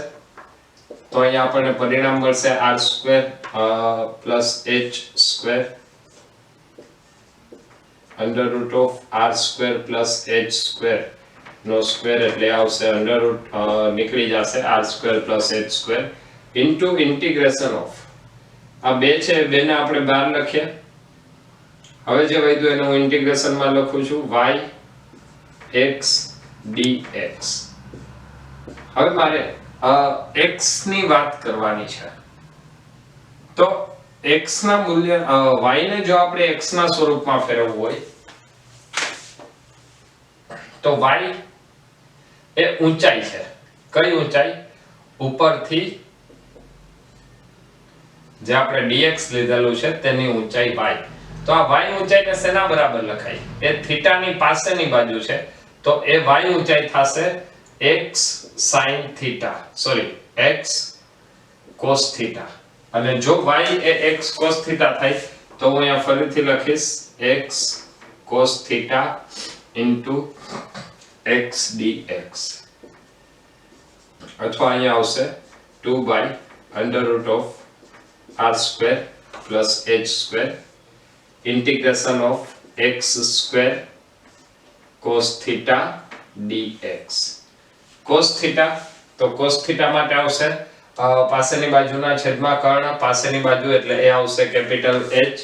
તો અહીંયા આપણને પરિણામ મળશે r square plus h square under root of r square plus h square no square એટલે આવશે under root નીકળી જશે r square plus h square into integration of આ બે છે બેને આપણે બહાર લખીએ. હવે જે વધ્યું એને હું ઇન્ટિગ્રેશન માં લખું છું y x dx. હવે મારે x ની વાત કરવાની છે તો x ના મૂલ્ય y ને જો આપણે x ના સ્વરૂપમાં ફેરવવું હોય તો y એ ઊંચાઈ છે. કઈ ઊંચાઈ? ઉપરથી જે આપણે dx લીધેલું છે તેની ઊંચાઈ y. તો આ y ઊંચાઈને શેના બરાબર લખાય? એ થીટાની પાસેની બાજુ છે તો એ y ઊંચાઈ થશે x sin theta x cos theta. અને જો y એ x cos theta થાય તો હું અહીંયા ફરીથી લખીશ x cos theta into x dx અથવા અહીંયા આવશે 2 by under root of r square plus h square integration of x square cos theta dx. cos theta તો cos theta માટે આવશે પાસેની બાજુના છેદમાં કર્ણ પાસેની બાજુ એટલે એ આવશે કેપિટલ H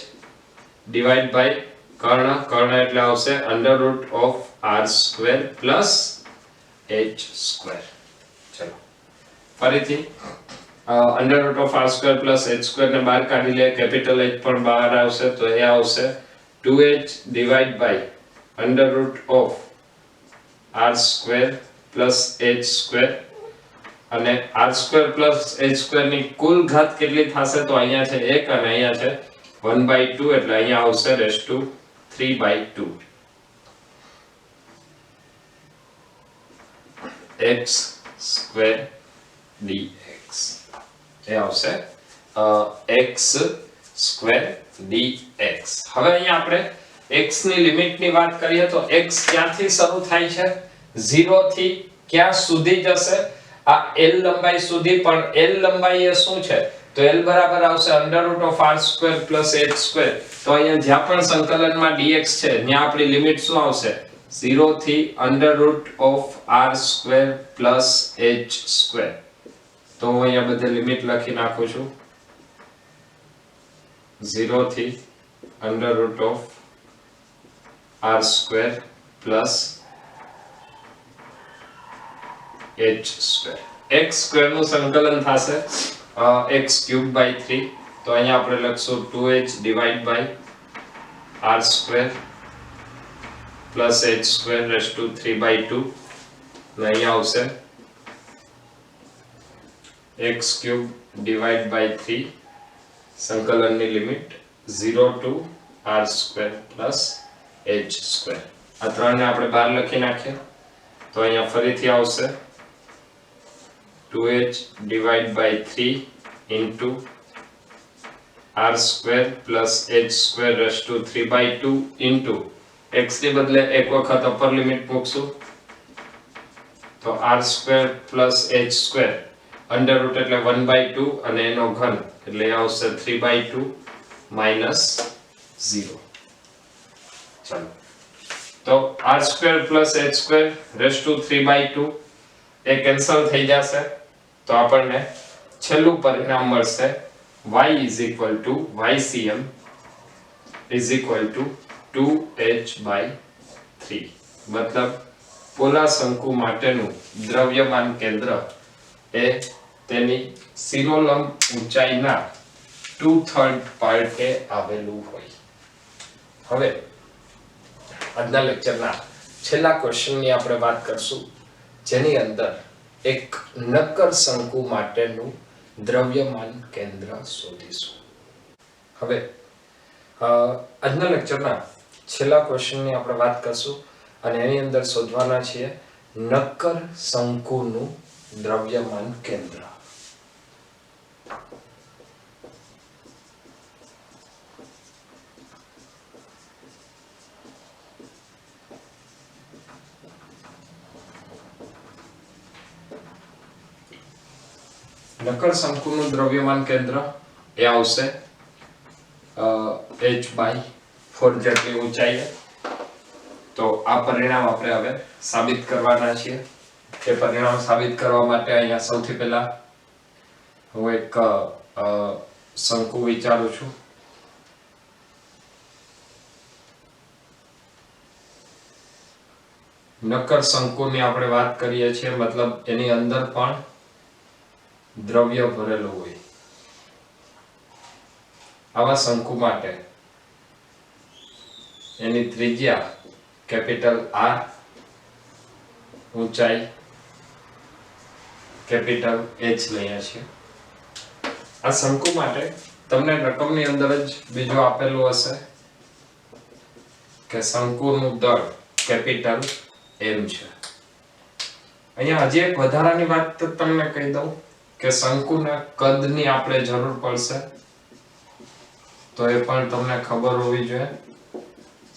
ડિવાઇડ બાય કર્ણ એટલે આવશે under root of r square plus h square. ચલો ફરીથી under root of r square plus h square ને બહાર કાઢી લે કેપિટલ H પણ બહાર આવશે તો એ આવશે 2h divide by under root of r square plus h square અને r square plus h square ની કુલ ઘાત કેટલી થશે તો અહીંયા છે 1 અને અહીંયા છે 1/2 એટલે અહીંયા આવશે raise to 3/2 x square dx એ આવશે x square dx. હવે અહીંયા આપણે x ની લિમિટ ની વાત કરીએ તો x ક્યાંથી શરૂ થાય છે 0 થી ક્યાં સુધી જશે આ l લંબાઈ સુધી પણ l લંબાઈ એ શું છે તો l બરાબર આવશે under root of r square plus h square. તો અહીંયા જ્યાં પણ સંકલનમાં dx છે ત્યાં આપણી લિમિટ શું આવશે 0 થી under root of r square plus h square. તો હું અહીંયા બધે લિમિટ લખી નાખું છું 0 થી under root of r square plus h square. x square નું સંકલન થશે x cube by 3 તો અહીંયા આપણે લખશું 2h divided by r square plus h square raised to 3/2 અને અહીંયા આવશે x³ ડિવાઇડ બાય 3 સંકલનની limit 0 to r² plus h². આ ત્રણને આપણે બહાર લખી નાખીએ તો અહીંયા ફરીથી આવશે 2h divide by 3 into r² plus h² raised to 3/2 into x ની બદલે એક વખત અપર લિમિટ મૂકશું તો r² plus h² under route એટલે 1/2 અને એનો ઘન એટલે આવશે 3/2 minus 0. ચાલો તો r² plus h² raised to 3/2 A cancel થઈ જશે તો આપણને છેલ્લું પરિણામ મળશે y is equal to ycm is equal to 2h/3. મતલબ પોલા શંકુ માટેનું દ્રવ્યમાન કેન્દ્ર એ તેની શિરોલંબ ઊંચાઈના 2/3 પાર્ટે આવેલું હોય. હવે આજના લેક્ચરના છેલ્લા ક્વેશ્ચનની આપણે વાત કરશું જેની અંદર એક નક્કર શંકુ માટેનું દ્રવ્યમાન કેન્દ્ર શોધીશું. હવે આજના લેક્ચરના છેલ્લા ક્વેશ્ચનની આપણે વાત કરશું અને એની અંદર શોધવાના છીએ નક્કર શંકુનું દ્રવ્યમાન કેન્દ્ર. નક્કર શંકુનું દ્રવ્યમાન કેન્દ્ર એ આવશે h/4 જેટલી ઊંચાઈએ. તો આ પરિણામ આપણે હવે સાબિત કરવાના છીએ. એ પરિણામ સાબિત કરવા માટે અહીંયા સૌથી પહેલા હું એક શંકુ વિચારું છું. નક્કર શંકુની આપણે વાત કરીએ છીએ મતલબ એની અંદર પણ દ્રવ્ય ભરેલું હોય. આવા શંકુ માટે એની ત્રિજ્યા કેપિટલ R, ઊંચાઈ કેપિટલ H લઈએ છીએ. આ શંકુ માટે તમને રકમની અંદર જ બીજું આપેલું હશે કે શંકુનું દળ કેપિટલ M છે. અહીંયા હજી એક વધારાની વાત તમને કહી દઉં કે શંકુના કદની આપણે જરૂર પડશે તો એ પણ તમને ખબર હોવી જોઈએ.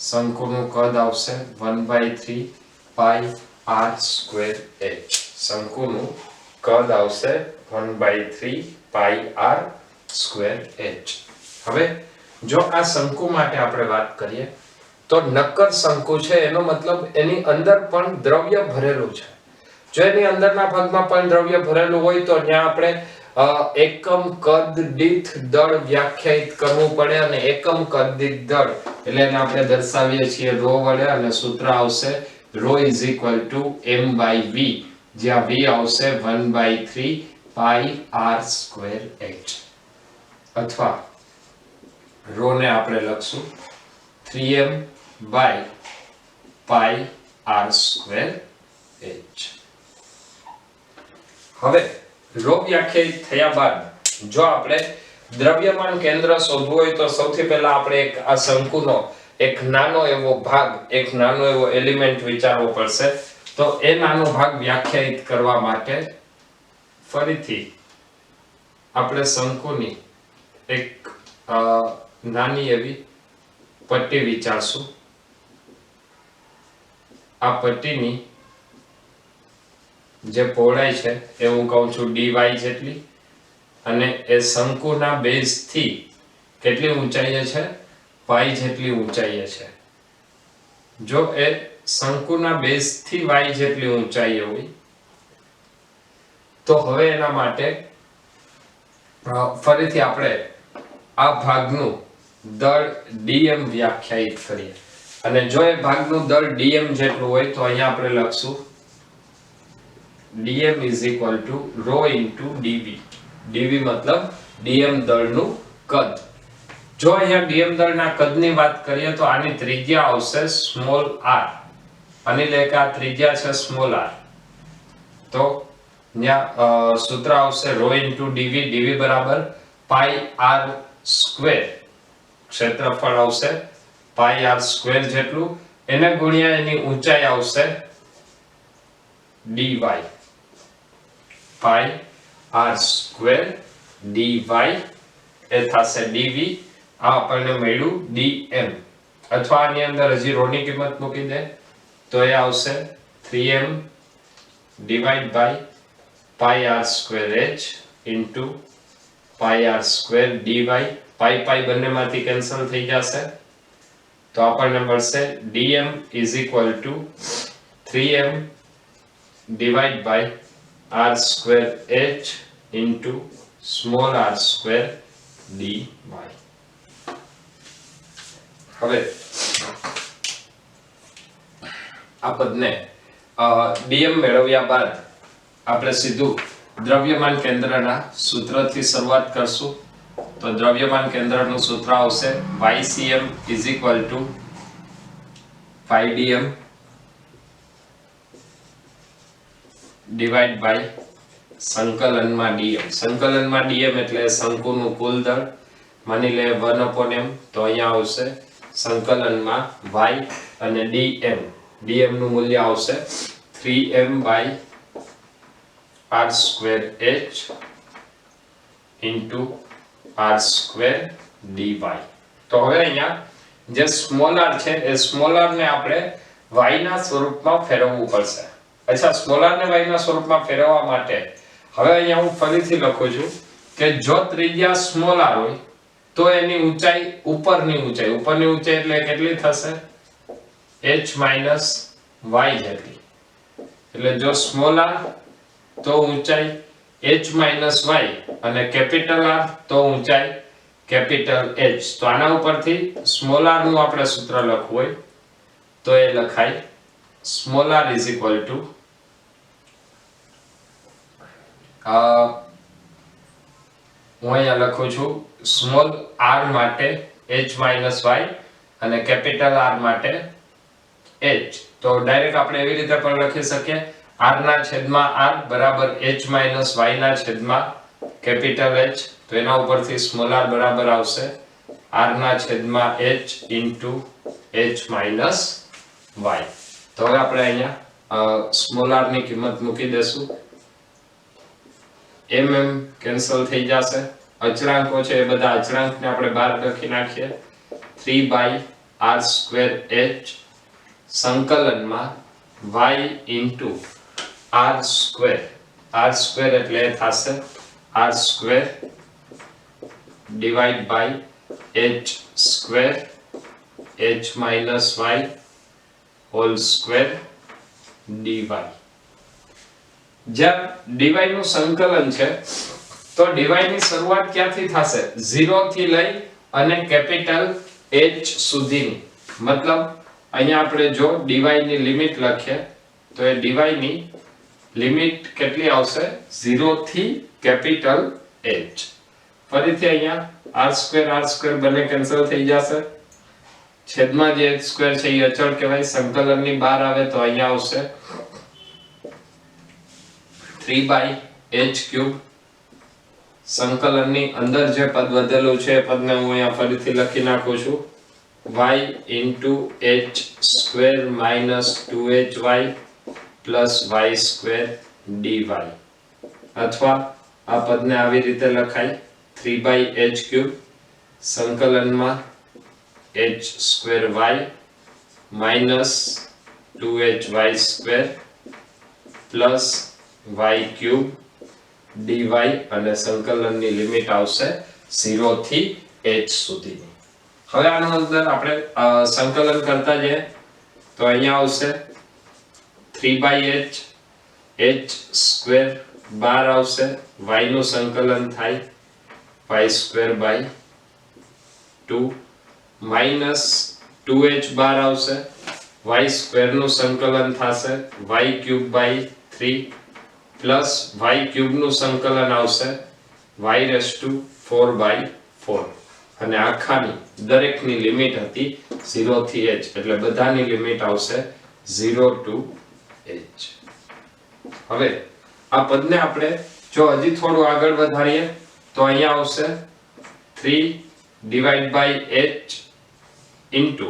શંકુનું કદ આવશે 1/3 પાઈ r²h. શંકુનું કદ આવશે 1/3 પાઈ r²h. હવે જો આ શંકુ માટે આપણે વાત કરીએ તો નક્કર શંકુ છે એનો મતલબ એની અંદર પણ દ્રવ્ય ભરેલું છે. જો એની અંદરના ભાગમાં પણ દ્રવ્ય ભરેલું હોય તો ત્યાં આપણે એકમ કદ દીઠ દળ વ્યાખ્યાયિત કરવું પડે અને એકમ કદ દીઠ દળ એટલે એને આપણે દર્શાવીએ છીએ ρ વડે અને સૂત્ર આવશે ρ = m/v જ્યાં v આવશે 1/3 પાઈ r²h અથવા ρ ને આપણે લખશું 3m પાઈ r²h. હવે ρ વ્યાખ્યાયિત થયા બાદ જો આપણે દ્રવ્યમાન કેન્દ્ર શોધવું હોય તો સૌથી પહેલા આપણે એક આ શંકુનો એક નાનો એવો ભાગ, એક નાનો એવો એલિમેન્ટ વિચારવો પડશે. તો એ નાનો ભાગ વ્યાખ્યાયિત કરવા માટે ફરીથી આપણે શંકુની એક નાની એવી પટ્ટી વિચારશું. આ પટ્ટીની જે પહોળાઈ છે એ હું કહું છું dy જેટલી અને એ શંકુના બેઝ થી કેટલી ઊંચાઈએ છે y જેટલી ઊંચાઈએ છે. જો એ શંકુના બેઝ થી y જેટલી ઊંચાઈએ હોય તો હવે એના માટે ફરીથી આપણે આ ભાગનું દળ dm વ્યાખ્યાયિત કરીએ અને જો એ ભાગનું દળ dm જેટલું હોય તો અહીંયા આપણે લખશું dm = ρ * dv. dv મતલબ dm દળનું કદ. જો અહીંયા dm દળના કદની વાત કરીએ તો આની ત્રિજ્યા આવશે સ્મોલ r અને એટલે કે આ ત્રિજ્યા છે સ્મોલ r. તો ત્યાં સૂત્ર આવશે રો ઇન્ટુ ડીવી, ડીવી બરાબર પાઈ આર સ્ક્વેર, ક્ષેત્રફળ આવશે પાઈ આર સ્ક્વેર જેટલું, એને ગુણ્યા એની ઊંચાઈ આવશે dy, પાઈ આર સ્ક્વેર dy એ થશે dv, આ આપણને મળ્યું dm, અથવા આની અંદર હજી રો ની કિંમત મૂકી દે તો એ આવશે 3m divide by pi r square h into pi r square dy, pi pi બંનેમાંથી કેન્સલ થઈ જશે તો આપણને મળશે dm is equal to 3m divide by r square h into small r square dy. હવે આ પદને dm મેળવ્યા બાદ આપણે સીધું દ્રવ્યમાન કેન્દ્રના સૂત્રથી શરૂઆત કરશું. તો દ્રવ્યમાન કેન્દ્રનું સૂત્ર આવશે ycm is equal to pi dm divided by સંકલનમાં dm. સંકલનમાં dm એટલે શંકુનું કુલ દળ, માની લે 1/m, તો અહીંયા આવશે સંકલનમાં y અને dm, dm નું મૂલ્ય આવશે 3m by r square h into r square dy. તો હવે અહીંયા જે સ્મોલ r છે એ સ્મોલ r ને આપણે y ના સ્વરૂપમાં ફેરવવું પડશે. અચ્છા, સ્મોલ r ને y ના સ્વરૂપમાં ફેરવવા માટે હવે અહીંયા હું ફરીથી લખું છું કે જો ત્રિજ્યા સ્મોલ r હોય તો એની ઊંચાઈ ઉપરની ઊંચાઈ એટલે કેટલી થશે h minus y જેટલી. એટલે જો સ્મોલ r તો ઊંચાઈ h minus y અને કેપિટલ R તો ઊંચાઈ કેપિટલ H. તો આના ઉપરથી સ્મોલ r નું આપણે સૂત્ર લખવું હોય તો એ લખાય small r is equal to હું અહીંયા લખું છું સ્મોલ r માટે h minus y અને કેપિટલ R માટે h. તો ડાયરેક્ટ આપણે એવી રીતે પણ લખી શકીએ r ના છેદમાં r બરાબર h minus y ના છેદમાં કેપિટલ H. તો એના ઉપરથી સ્મોલ r બરાબર આવશે r ના છેદમાં h into h minus y. તો હવે આપણે અહીંયા સ્મોલ r ની કિંમત મૂકી દેશું, mm કેન્સલ થઈ જશે, અચળાંકો છે એ બધા અચળાંકને આપણે બહાર લખી નાખીએ 3 by r square h સંકલનમાં y into r square એટલે થશે r square divide by h square h minus y whole square dy. જ્યાં dy નું સંકલન છે તો dy ની શરૂઆત ક્યાંથી થશે 0 થી લઈ અને કેપિટલ h સુધીની. મતલબ અહીંયા આપણે જો dy ની લિમિટ લખીએ તો એ dy ની લિમિટ કેટલી આવશે 0 થી કેપિટલ h. ફરીથી અહીંયા r સ્ક્વેર બંને કેન્સલ થઈ જશે, છેદમાં જે h સ્ક્વેર છે એ અચળ કહેવાય, સંકલનની બહાર આવે તો અહીંયા આવશે 3 by h ક્યુબ. સંકલનની અંદર જે પદ વધેલું છે એ પદને હું અહીંયા ફરીથી લખી નાખું છું y into h square minus 2hy plus y square dy. અથવા આ પદને આવી રીતે લખાય 3 by h ક્યુબ સંકલનમાં h square y minus 2hy square plus y cube dy અને સંકલનની લિમિટ આવશે 0 થી h સુધીની. હવે આનો અંદર આપણે સંકલન કરતા જઈએ તો અહીંયા આવશે 3 by h સ્ક્વેર બાર આવશે, y નું સંકલન થાય y square by 2 minus 2h બાર આવશે, y સ્ક્વેર નું સંકલન થશે y cube by 3 plus y cube નું સંકલન આવશે y raised to 4 by 4 અને આખાની દરેકની લિમિટ હતી 0 થી h એટલે બધાની લિમિટ આવશે 0 to h. હવે આ પદને આપણે જો હજી થોડું આગળ વધારીએ તો અહીંયા આવશે 3 divide by h into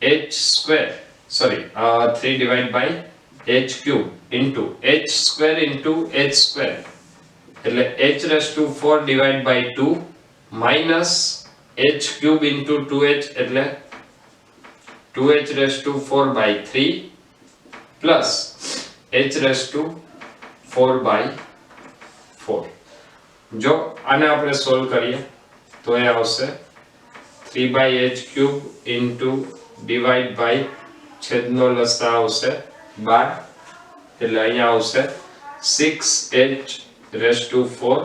h square, sorry, 3 divided by h cube into h square into h square, એટલે h raised to 4 divided by 2 minus h cube into 2h, એટલે 2h raised to 4 by 3 plus h raised to 4 by 4. જો આને આપણે solve કરીએ તો એ આવશે 3 by h cube into divide by છેદનો લસા આવશે 12, એટલે અહીંયા આવશે 6h raised to 4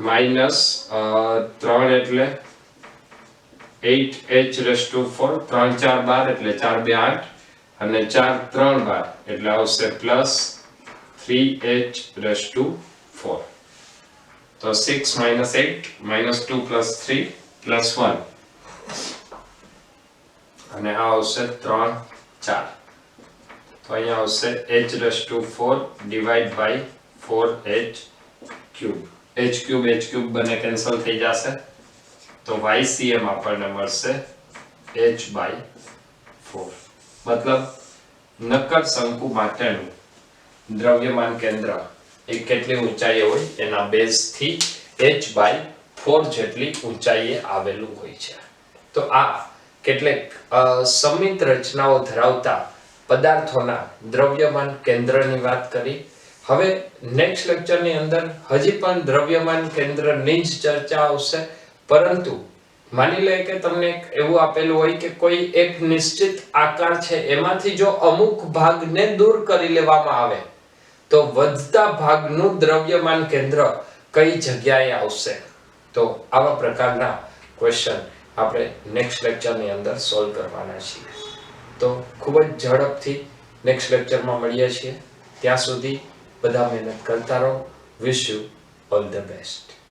minus 3 એટલે 8h raised to 4, 3 4 12 એટલે 4 2 8 અને 4 3 12 એટલે આવશે plus 3h raised to 4. તો 6 minus 8 minus 2 plus 3 plus 1 અને આ આવશે 3 4. તો અહીંયા આવશે h raised to 4 divide by 4h cube. h cube બને કેન્સલ થઈ જશે તો YCM આપણને મળશે h by 4. મતલબ નક્કર શંકુ માટેનું દ્રવ્યમાન કેન્દ્ર એ કેટલી ઊંચાઈએ હોય એના બેઝ થી h by 4 જેટલી ઊંચાઈએ આવેલું હોય છે. તો આ કેટલીક સમિત રચનાઓ ધરાવતા પદાર્થોના દ્રવ્યમાન કેન્દ્રની વાત કરી. હવે નેક્સ્ટ લેક્ચરની અંદર હજી પણ દ્રવ્યમાન કેન્દ્રની જ ચર્ચા આવશે, પરંતુ માની લે કે તમને એવું આપેલું હોય કે કોઈ એક નિશ્ચિત આકાર છે, એમાંથી જો અમુક ભાગને દૂર કરી લેવામાં આવે તો વધતા ભાગનું દ્રવ્યમાન કેન્દ્ર કઈ જગ્યાએ આવશે. તો આવા પ્રકારના ક્વેશ્ચન આપણે નેક્સ્ટ લેક્ચરની અંદર સોલ્વ કરવાના છીએ. તો ખૂબ જ ઝડપથી નેક્સ્ટ લેક્ચરમાં મળીએ છીએ. ત્યાં સુધી બધા મહેનત કરતા રહો. Wish you all the best.